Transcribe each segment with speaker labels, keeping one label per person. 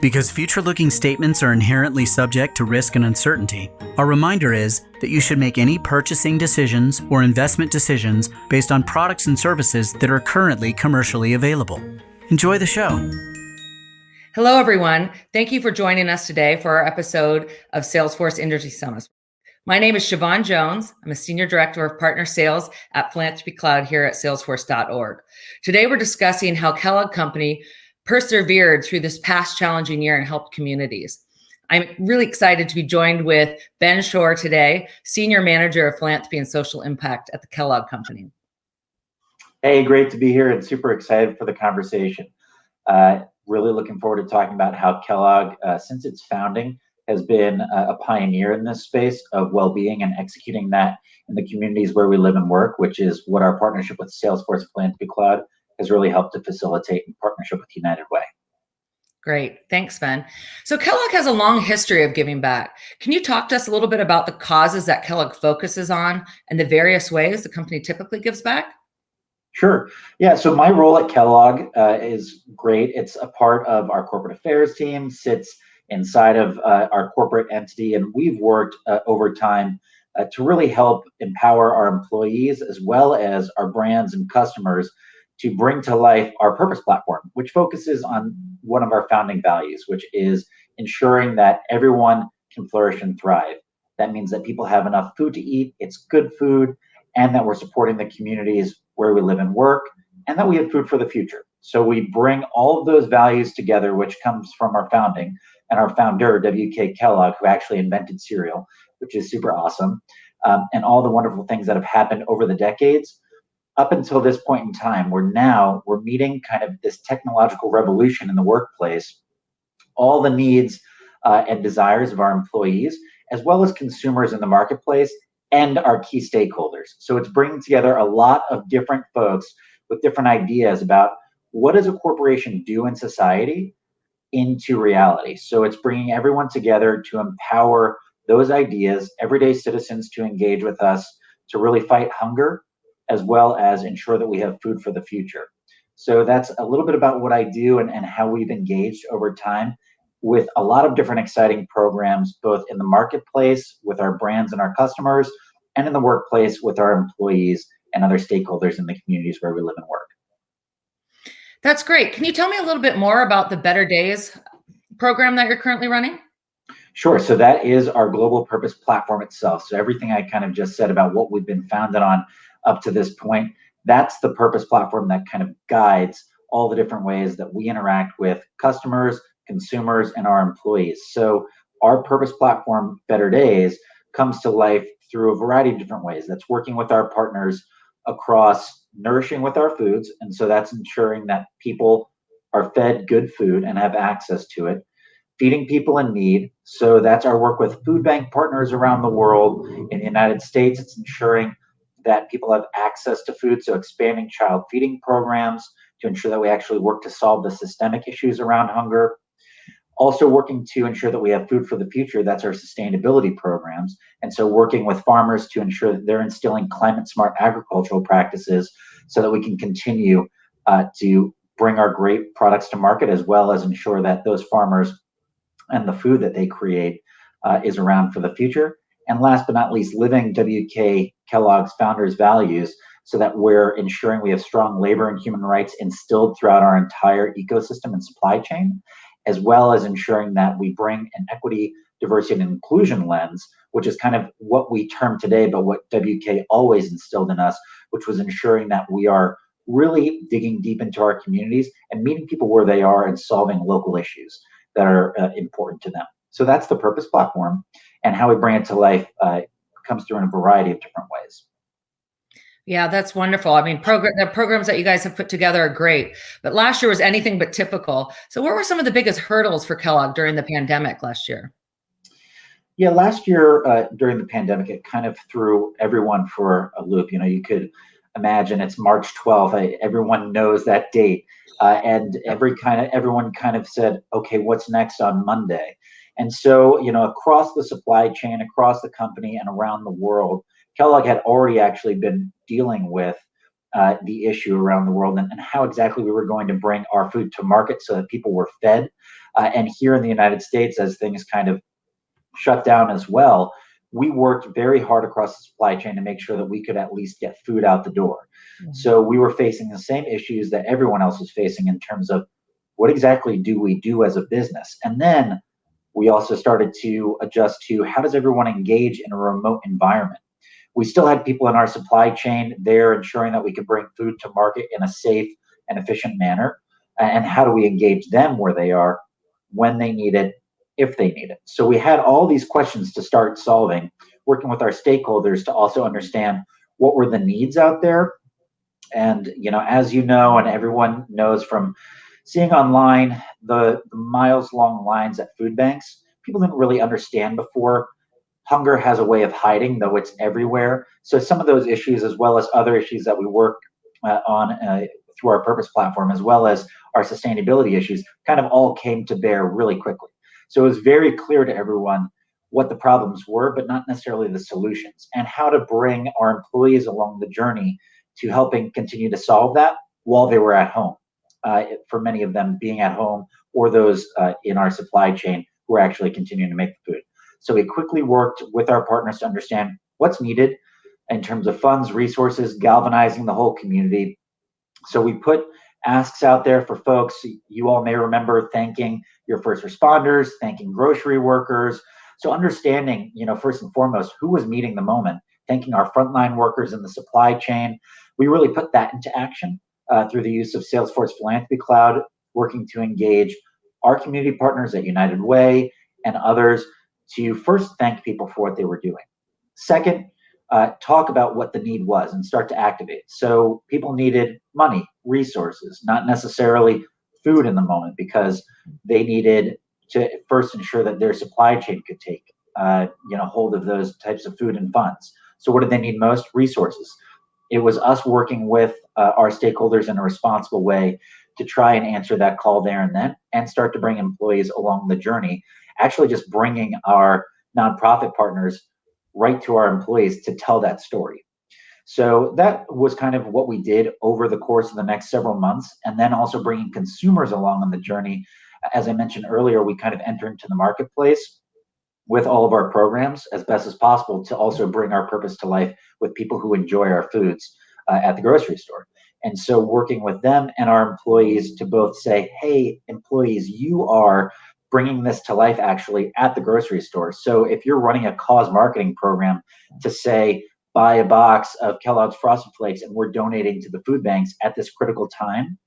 Speaker 1: Because future-looking statements are inherently subject to risk and uncertainty, our reminder is that you should make any purchasing decisions or investment decisions based on products and services that are currently commercially available. Enjoy the show.
Speaker 2: Hello, everyone. Thank you for joining us today for our episode of Salesforce Industry Summit. My name is Siobhan Jones. I'm a Senior Director of Partner Sales at Philanthropy Cloud here at Salesforce.org. Today, we're discussing how Kellogg Company persevered through this past challenging year and helped communities. I'm really excited to be joined with Ben Shore today, Senior Manager of Philanthropy and Social Impact at the Kellogg Company.
Speaker 3: Hey, great to be here and super excited for the conversation. Really looking forward to talking about how Kellogg, since its founding, has been a pioneer in this space of well-being and executing that in the communities where we live and work, which is what our partnership with Salesforce Philanthropy Cloud has really helped to facilitate in partnership with United Way.
Speaker 2: Great. Thanks, Ben. So Kellogg has a long history of giving back. Can you talk to us a little bit about the causes that Kellogg focuses on and the various ways the company typically gives back?
Speaker 3: Sure. Yeah, so my role at Kellogg is great. It's a part of our corporate affairs team, sits inside of our corporate entity, and we've worked over time to really help empower our employees as well as our brands and customers to bring to life our purpose platform, which focuses on one of our founding values, which is ensuring that everyone can flourish and thrive. That means that people have enough food to eat, it's good food, and that we're supporting the communities where we live and work, and that we have food for the future. So we bring all of those values together, which comes from our founding and our founder, W.K. Kellogg, who actually invented cereal, which is super awesome, and all the wonderful things that have happened over the decades. Up until this point in time, we're meeting kind of this technological revolution in the workplace, all the needs and desires of our employees, as well as consumers in the marketplace and our key stakeholders. So it's bringing together a lot of different folks with different ideas about what does a corporation do in society into reality. So it's bringing everyone together to empower those ideas, everyday citizens to engage with us, to really fight hunger, as well as ensure that we have food for the future. So that's a little bit about what I do and how we've engaged over time with a lot of different exciting programs, both in the marketplace with our brands and our customers, and in the workplace with our employees and other stakeholders in the communities where we live and work.
Speaker 2: That's great. Can you tell me a little bit more about the Better Days program that you're currently running?
Speaker 3: Sure. So that is our global purpose platform itself. So everything I kind of just said about what we've been founded on up to this point, that's the purpose platform that kind of guides all the different ways that we interact with customers, consumers, and our employees. So our purpose platform, Better Days, comes to life through a variety of different ways. That's working with our partners across nourishing with our foods. And so that's ensuring that people are fed good food and have access to it. Feeding people in need. So that's our work with food bank partners around the world. In the United States, it's ensuring that people have access to food. So expanding child feeding programs to ensure that we actually work to solve the systemic issues around hunger. Also working to ensure that we have food for the future. That's our sustainability programs. And so working with farmers to ensure that they're instilling climate smart agricultural practices so that we can continue to bring our great products to market, as well as ensure that those farmers and the food that they create is around for the future. And last but not least, living W.K. Kellogg's founders' values so that we're ensuring we have strong labor and human rights instilled throughout our entire ecosystem and supply chain, as well as ensuring that we bring an equity, diversity, and inclusion lens, which is kind of what we term today, but what WK always instilled in us, which was ensuring that we are really digging deep into our communities and meeting people where they are and solving local issues that are important to them. So that's the purpose platform, and how we bring it to life comes through in a variety of different ways.
Speaker 2: Yeah, that's wonderful. I mean, the programs that you guys have put together are great, but last year was anything but typical. So what were some of the biggest hurdles for Kellogg during the pandemic last year?
Speaker 3: Yeah, last year during the pandemic, it kind of threw everyone for a loop. You know, you could imagine it's March 12th. Everyone knows that date. And everyone kind of said, okay, what's next on Monday? And so, you know, across the supply chain, across the company and around the world, Kellogg had already actually been dealing with the issue around the world, and how exactly we were going to bring our food to market so that people were fed. And here in the United States, as things kind of shut down as well, we worked very hard across the supply chain to make sure that we could at least get food out the door. So we were facing the same issues that everyone else was facing in terms of what exactly do we do as a business? And then we also started to adjust to how does everyone engage in a remote environment? We still had people in our supply chain there ensuring that we could bring food to market in a safe and efficient manner. And how do we engage them where they are, when they need it, if they need it? So we had all these questions to start solving, working with our stakeholders to also understand what were the needs out there. And, as you know, and everyone knows from seeing online the miles long lines at food banks, people didn't really understand before. Hunger has a way of hiding, though it's everywhere. So some of those issues, as well as other issues that we work on through our purpose platform, as well as our sustainability issues, kind of all came to bear really quickly. So it was very clear to everyone what the problems were, but not necessarily the solutions, and how to bring our employees along the journey to helping continue to solve that while they were at home. For many of them being at home, or those in our supply chain who are actually continuing to make the food. So we quickly worked with our partners to understand what's needed in terms of funds, resources, galvanizing the whole community. So we put asks out there for folks. You all may remember thanking your first responders, thanking grocery workers. So understanding, first and foremost, who was meeting the moment, thanking our frontline workers in the supply chain. We really put that into action through the use of Salesforce Philanthropy Cloud, working to engage our community partners at United Way and others to first thank people for what they were doing. Second, talk about what the need was and start to activate. So people needed money, resources, not necessarily food in the moment, because they needed to first ensure that their supply chain could take hold of those types of food and funds. So what did they need most? Resources. It was us working with our stakeholders in a responsible way to try and answer that call there and then, and start to bring employees along the journey, actually just bringing our nonprofit partners right to our employees to tell that story. So that was kind of what we did over the course of the next several months, and then also bringing consumers along on the journey. As I mentioned earlier, we kind of enter into the marketplace with all of our programs as best as possible to also bring our purpose to life with people who enjoy our foods at the grocery store. And so working with them and our employees to both say, hey, employees, you are bringing this to life actually at the grocery store. So if you're running a cause marketing program to say, buy a box of Kellogg's Frosted Flakes and we're donating to the food banks at this critical time,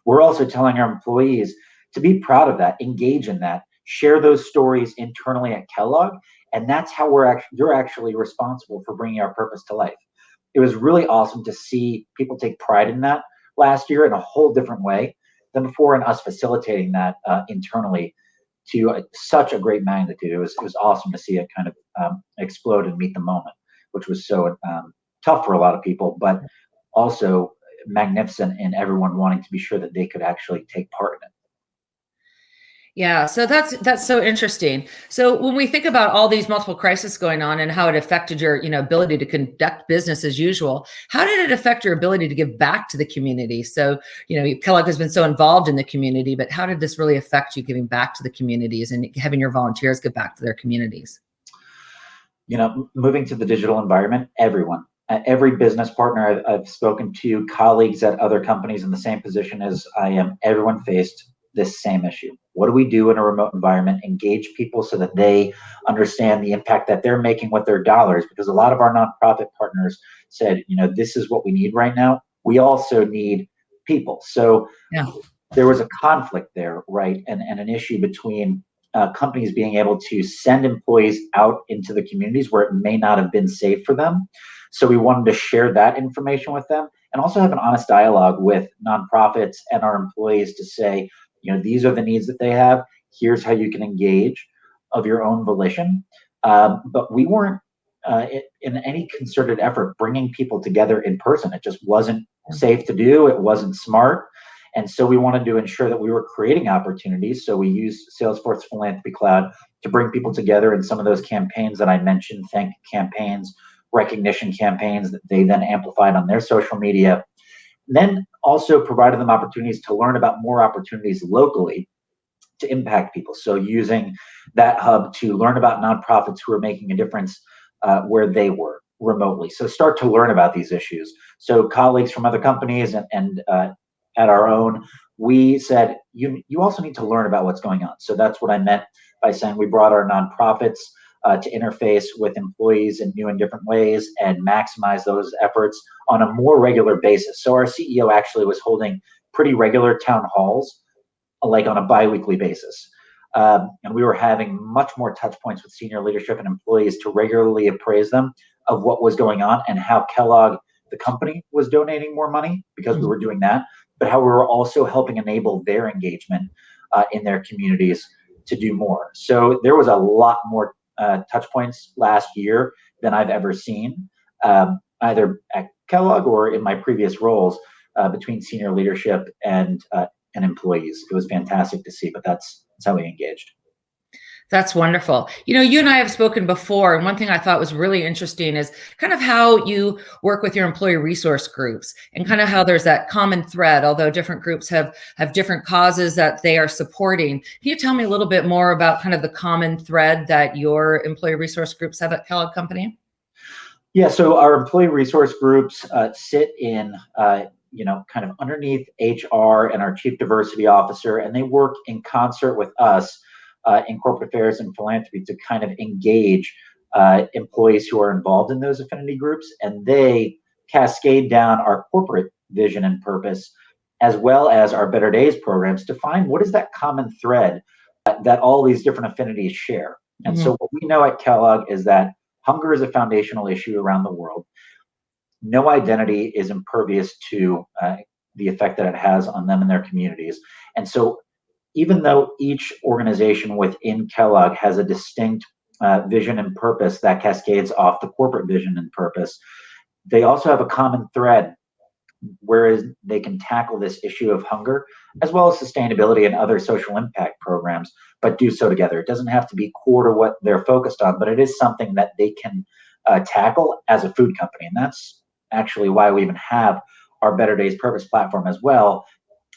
Speaker 3: we're also telling our employees to be proud of that, engage in that, share those stories internally at Kellogg, and that's how you're actually responsible for bringing our purpose to life. It was really awesome to see people take pride in that last year in a whole different way than before, and us facilitating that internally to such a great magnitude. It was awesome to see it kind of explode and meet the moment, which was so tough for a lot of people, but also magnificent in everyone wanting to be sure that they could actually take part in it.
Speaker 2: Yeah, so that's so interesting. So when we think about all these multiple crises going on and how it affected your, ability to conduct business as usual, how did it affect your ability to give back to the community? So, Kellogg has been so involved in the community, but how did this really affect you giving back to the communities and having your volunteers give back to their communities?
Speaker 3: Moving to the digital environment, every business partner I've spoken to, colleagues at other companies in the same position as I am, everyone faced this same issue. What do we do in a remote environment? Engage people so that they understand the impact that they're making with their dollars, because a lot of our nonprofit partners said, this is what we need right now. We also need people. So there was a conflict there, right? And an issue between companies being able to send employees out into the communities where it may not have been safe for them. So we wanted to share that information with them and also have an honest dialogue with nonprofits and our employees to say, these are the needs that they have. Here's how you can engage of your own volition. But we weren't in any concerted effort bringing people together in person. It just wasn't safe to do. It wasn't smart. And so we wanted to ensure that we were creating opportunities. So we used Salesforce Philanthropy Cloud to bring people together in some of those campaigns that I mentioned, thank campaigns, recognition campaigns that they then amplified on their social media. then also provided them opportunities to learn about more opportunities locally to impact people. So using that hub to learn about nonprofits who are making a difference where they were remotely. So start to learn about these issues. So colleagues from other companies and at our own, we said, you also need to learn about what's going on. So that's what I meant by saying we brought our nonprofits to interface with employees in new and different ways and maximize those efforts on a more regular basis. So our CEO actually was holding pretty regular town halls, like on a bi-weekly basis. And we were having much more touch points with senior leadership and employees to regularly appraise them of what was going on and how Kellogg, the company, was donating more money because we were doing that, but how we were also helping enable their engagement in their communities to do more. So there was a lot more touch points last year than I've ever seen, either at Kellogg or in my previous roles between senior leadership and employees. It was fantastic to see, but that's how we engaged.
Speaker 2: That's wonderful. You and I have spoken before, and one thing I thought was really interesting is kind of how you work with your employee resource groups and kind of how there's that common thread, although different groups have different causes that they are supporting. Can you tell me a little bit more about kind of the common thread that your employee resource groups have at Kellogg Company?
Speaker 3: Yeah, so our employee resource groups sit in kind of underneath HR and our chief diversity officer, and they work in concert with us in corporate affairs and philanthropy to kind of engage employees who are involved in those affinity groups, and they cascade down our corporate vision and purpose, as well as our Better Days programs, to find what is that common thread that all these different affinities share. And so what we know at Kellogg is that hunger is a foundational issue around the world. No identity is impervious to the effect that it has on them and their communities. And so even though each organization within Kellogg has a distinct vision and purpose that cascades off the corporate vision and purpose, they also have a common thread, whereas they can tackle this issue of hunger as well as sustainability and other social impact programs, but do so together. It doesn't have to be core to what they're focused on, but it is something that they can tackle as a food company. And that's actually why we even have our Better Days Purpose platform as well,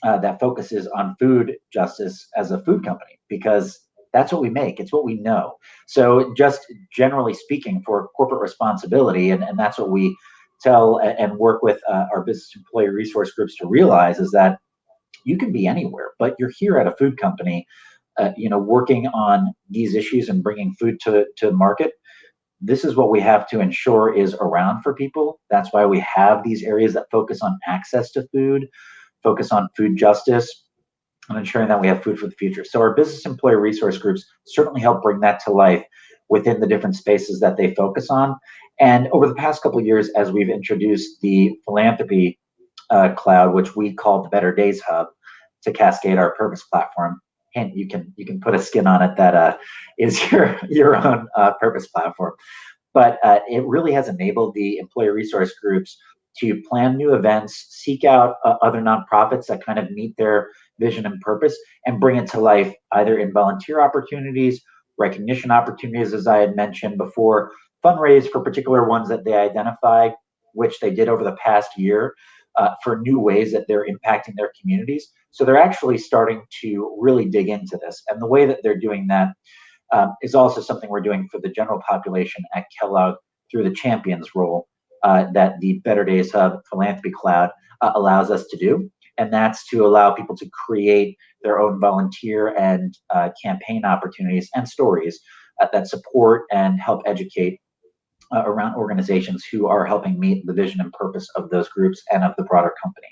Speaker 3: that focuses on food justice as a food company, because that's what we make. It's what we know. So just generally speaking, for corporate responsibility, and that's what we tell and work with our business employee resource groups to realize, is that you can be anywhere, but you're here at a food company, working on these issues and bringing food to market. This is what we have to ensure is around for people. That's why we have these areas that focus on access to food, focus on food justice, and ensuring that we have food for the future. So our business employee resource groups certainly help bring that to life within the different spaces that they focus on. And over the past couple of years, as we've introduced the philanthropy cloud, which we call the Better Days Hub, to cascade our purpose platform, and you can put a skin on it that is your own purpose platform. But it really has enabled the employee resource groups to plan new events, seek out other nonprofits that kind of meet their vision and purpose, and bring it to life either in volunteer opportunities, recognition opportunities, as I had mentioned before, fundraise for particular ones that they identify, which they did over the past year, for new ways that they're impacting their communities. So they're actually starting to really dig into this. And the way that they're doing that is also something we're doing for the general population at Kellogg through the champions role that the Better Days Hub Philanthropy Cloud allows us to do. And that's to allow people to create their own volunteer and campaign opportunities and stories that support and help educate around organizations who are helping meet the vision and purpose of those groups and of the broader company.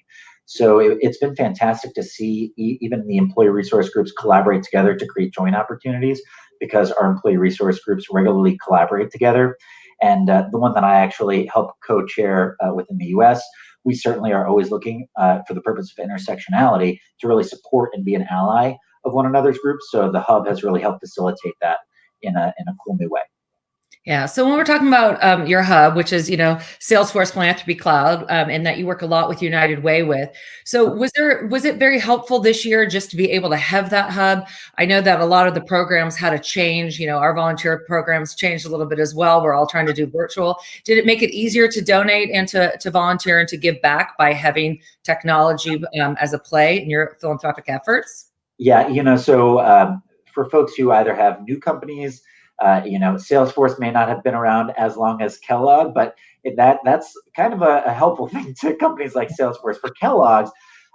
Speaker 3: So it's been fantastic to see even the employee resource groups collaborate together to create joint opportunities, because our employee resource groups regularly collaborate together. And the one that I actually help co-chair within the US, we certainly are always looking for the purpose of intersectionality to really support and be an ally of one another's groups. So the hub has really helped facilitate that in a cool new way.
Speaker 2: Yeah. So when we're talking about your hub, which is, Salesforce Philanthropy Cloud, and that you work a lot with United Way with. So was it very helpful this year just to be able to have that hub? I know that a lot of the programs had to change. Our volunteer programs changed a little bit as well. We're all trying to do virtual. Did it make it easier to donate and to volunteer and to give back by having technology as a play in your philanthropic efforts?
Speaker 3: Yeah, for folks who either have new companies, Salesforce may not have been around as long as Kellogg, but that's kind of a helpful thing to companies like Salesforce. For Kellogg's,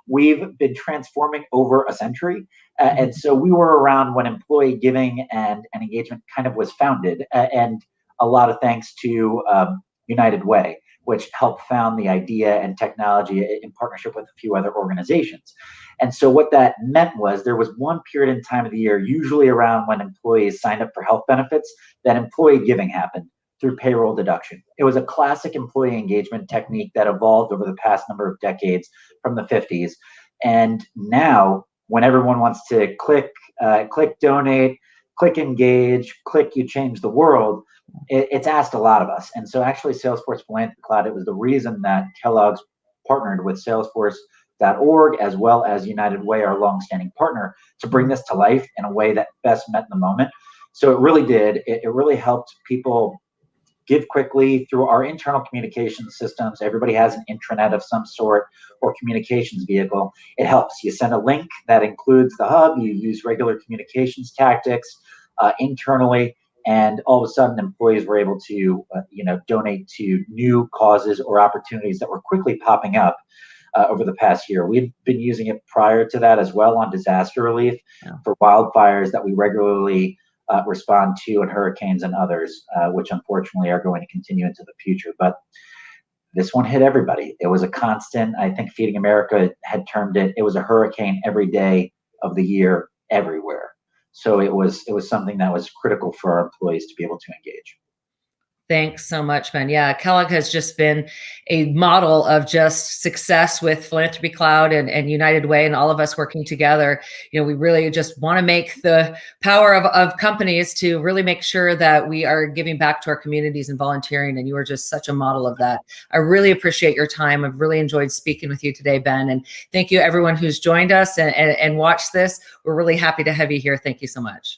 Speaker 3: we've been transforming over a century, and so we were around when employee giving and engagement kind of was founded, and a lot of thanks to United Way, which helped found the idea and technology in partnership with a few other organizations. And so what that meant was there was one period in time of the year, usually around when employees signed up for health benefits, that employee giving happened through payroll deduction. It was a classic employee engagement technique that evolved over the past number of decades from the 50s. And now, when everyone wants to click donate, click engage, click you change the world, it's asked a lot of us. And so actually Salesforce Philanthropy Cloud, it was the reason that Kellogg's partnered with Salesforce.org as well as United Way, our longstanding partner, to bring this to life in a way that best met the moment. So it really did. It really helped people give quickly through our internal communication systems. Everybody has an intranet of some sort or communications vehicle. It helps. You send a link that includes the hub. You use regular communications tactics internally, and all of a sudden, employees were able to, donate to new causes or opportunities that were quickly popping up over the past year. We've been using it prior to that as well on disaster relief for wildfires that we regularly respond to, and hurricanes and others, which unfortunately are going to continue into the future. But this one hit everybody. It was a constant. I think Feeding America had termed it. It was a hurricane every day of the year, everywhere. So it was something that was critical for our employees to be able to engage.
Speaker 2: Thanks so much, Ben. Yeah, Kellogg has just been a model of just success with Philanthropy Cloud and United Way, and all of us working together. We really just want to make the power of companies to really make sure that we are giving back to our communities and volunteering. And you are just such a model of that. I really appreciate your time. I've really enjoyed speaking with you today, Ben. And thank you, everyone who's joined us and watched this. We're really happy to have you here. Thank you so much.